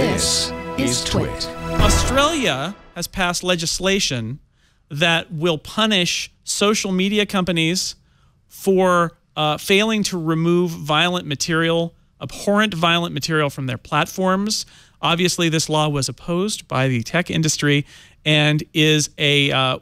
This is TWiT. Australia has passed legislation that will punish social media companies for failing to remove violent material, abhorrent violent material from their platforms. Obviously, this law was opposed by the tech industry and is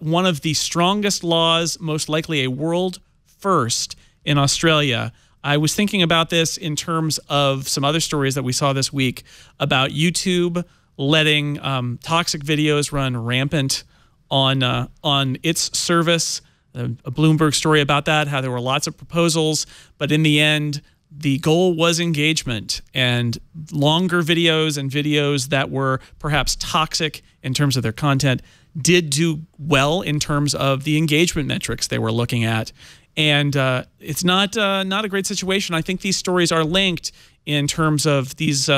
one of the strongest laws, most likely a world first in Australia. I was thinking about this in terms of some other stories that we saw this week about YouTube letting toxic videos run rampant on its service. A Bloomberg story about that, how there were lots of proposals, but in the end, the goal was engagement, and longer videos and videos that were perhaps toxic in terms of their content did do well in terms of the engagement metrics they were looking at. And it's not a great situation. I think these stories are linked in terms of these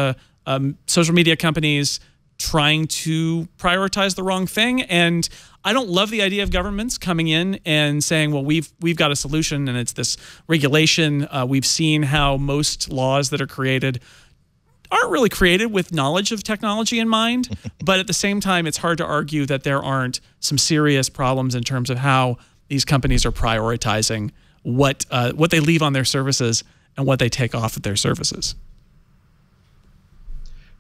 social media companies trying to prioritize the wrong thing. And I don't love the idea of governments coming in and saying, well, we've got a solution and it's this regulation. We've seen how most laws that are created aren't really created with knowledge of technology in mind. But at the same time, it's hard to argue that there aren't some serious problems in terms of how these companies are prioritizing what they leave on their services and what they take off of their services.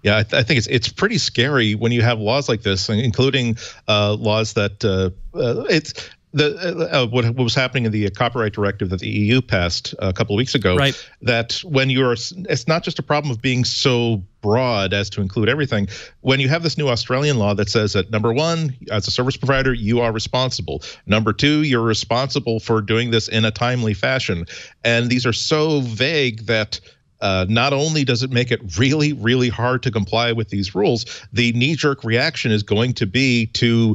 Yeah, I think it's pretty scary when you have laws like this, including laws that what was happening in the copyright directive that the EU passed a couple of weeks ago. Right. That when it's not just a problem of being so broad as to include everything. When you have this new Australian law that says that, number one, as a service provider, you are responsible. Number two, you're responsible for doing this in a timely fashion. And these are so vague that not only does it make it really, really hard to comply with these rules, the knee-jerk reaction is going to be to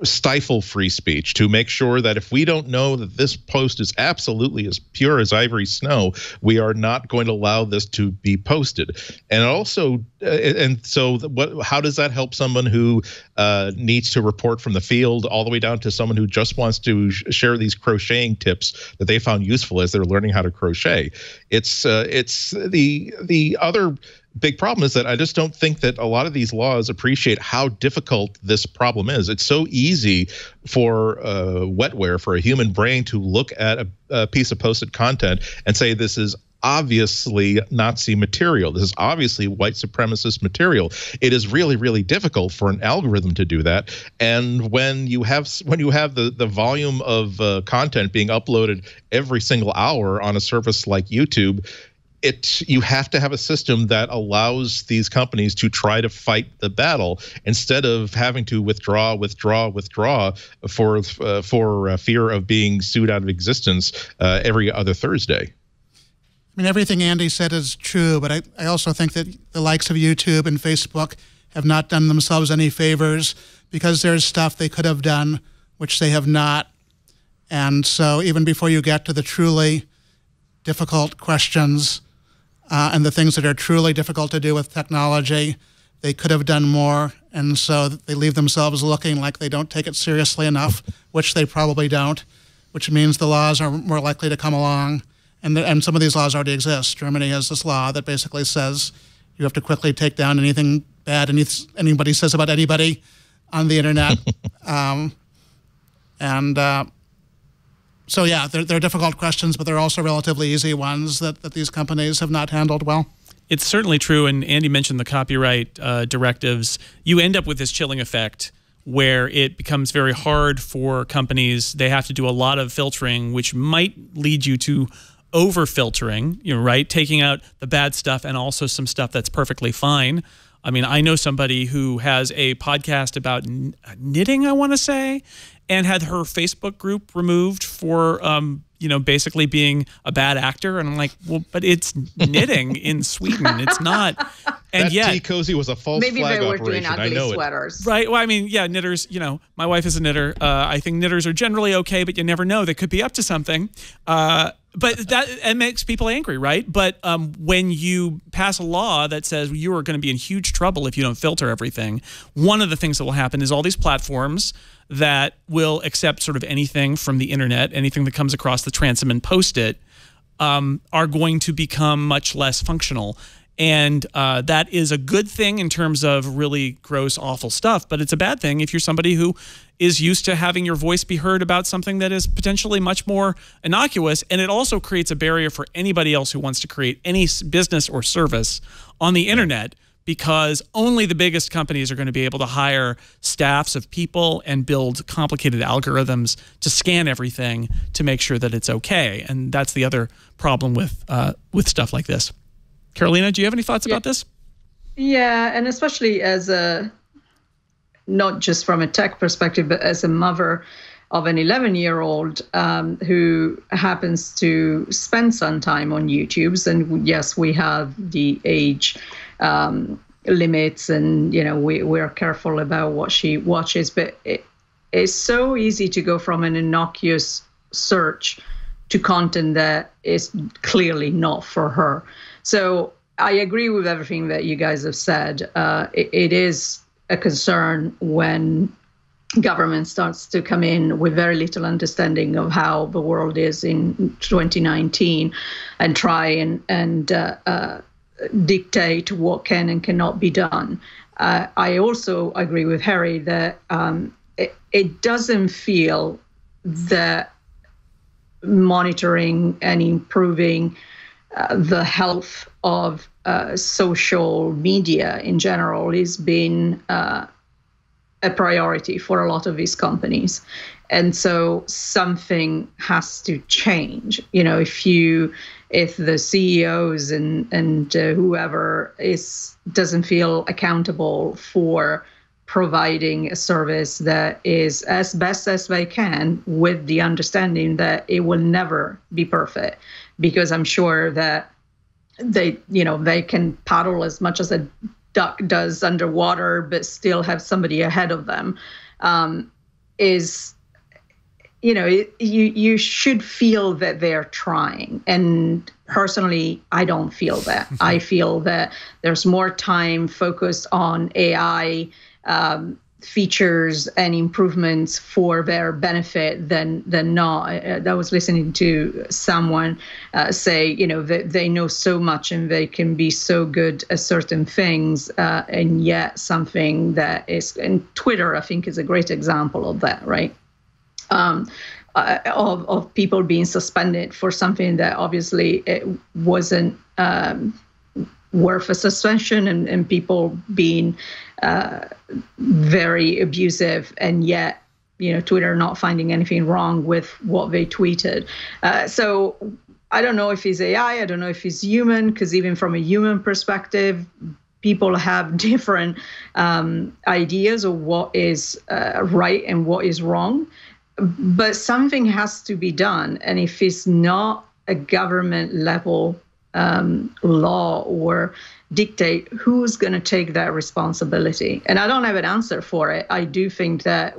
stifle free speech, to make sure that if we don't know that this post is absolutely as pure as ivory snow, we are not going to allow this to be posted. And also, how does that help someone who needs to report from the field, all the way down to someone who just wants to share these crocheting tips that they found useful as they're learning how to crochet? It's the other big problem is that I just don't think that a lot of these laws appreciate how difficult this problem is. It's so easy for wetware, for a human brain to look at a piece of posted content and say, this is obviously Nazi material. This is obviously white supremacist material. It is really, really difficult for an algorithm to do that. And when you have the volume of content being uploaded every single hour on a service like YouTube, you have to have a system that allows these companies to try to fight the battle instead of having to withdraw for fear of being sued out of existence every other Thursday. I mean, everything Andy said is true, but I also think that the likes of YouTube and Facebook have not done themselves any favors because there's stuff they could have done which they have not. And so even before you get to the truly difficult questions and the things that are truly difficult to do with technology, they could have done more. And so they leave themselves looking like they don't take it seriously enough, which they probably don't, which means the laws are more likely to come along. And some of these laws already exist. Germany has this law that basically says you have to quickly take down anything bad anybody says about anybody on the internet. So yeah, they're difficult questions, but they're also relatively easy ones that these companies have not handled well. It's certainly true, and Andy mentioned the copyright directives. You end up with this chilling effect where it becomes very hard for companies. They have to do a lot of filtering, which might lead you to over-filtering, right? Taking out the bad stuff and also some stuff that's perfectly fine. I mean, I know somebody who has a podcast about knitting, I want to say, and had her Facebook group removed for, basically being a bad actor. And I'm like, well, but it's knitting in Sweden. It's not. And that tea cozy was a false maybe flag they were operation. doing ugly I know sweaters. Right. Well, I mean, yeah, knitters, my wife is a knitter. I think knitters are generally okay, but you never know. They could be up to something. But it makes people angry, right? But when you pass a law that says you are going to be in huge trouble if you don't filter everything, one of the things that will happen is all these platforms that will accept sort of anything from the internet, anything that comes across the transom and post it, are going to become much less functional. And that is a good thing in terms of really gross, awful stuff. But it's a bad thing if you're somebody who is used to having your voice be heard about something that is potentially much more innocuous. And it also creates a barrier for anybody else who wants to create any business or service on the internet, because only the biggest companies are going to be able to hire staffs of people and build complicated algorithms to scan everything to make sure that it's okay. And that's the other problem with stuff like this. Carolina, do you have any thoughts about this? Yeah, and especially as not just from a tech perspective, but as a mother of an 11-year-old who happens to spend some time on YouTube's. And yes, we have the age limits, and we're careful about what she watches, but it's so easy to go from an innocuous search to content that is clearly not for her. So I agree with everything that you guys have said. It is a concern when government starts to come in with very little understanding of how the world is in 2019 and try and dictate what can and cannot be done. I also agree with Harry that it doesn't feel that monitoring and improving the health of social media in general has been a priority for a lot of these companies. And so something has to change. If the CEOs and whoever doesn't feel accountable for providing a service that is as best as they can, with the understanding that it will never be perfect, because I'm sure that they can paddle as much as a duck does underwater, but still have somebody ahead of them. You should feel that they're trying. And personally, I don't feel that. I feel that there's more time focused on AI features and improvements for their benefit than not. I was listening to someone say, that they know so much and they can be so good at certain things, and yet something that is, and Twitter, I think, is a great example of that, right? Of people being suspended for something that obviously it wasn't worth a suspension, and people being very abusive, and yet Twitter not finding anything wrong with what they tweeted. So I don't know if he's AI, I don't know if he's human, because even from a human perspective, people have different ideas of what is right and what is wrong. But something has to be done. And if it's not a government level law or dictate, who's going to take that responsibility? And I don't have an answer for it. I do think that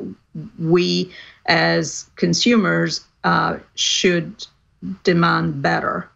we as consumers should demand better.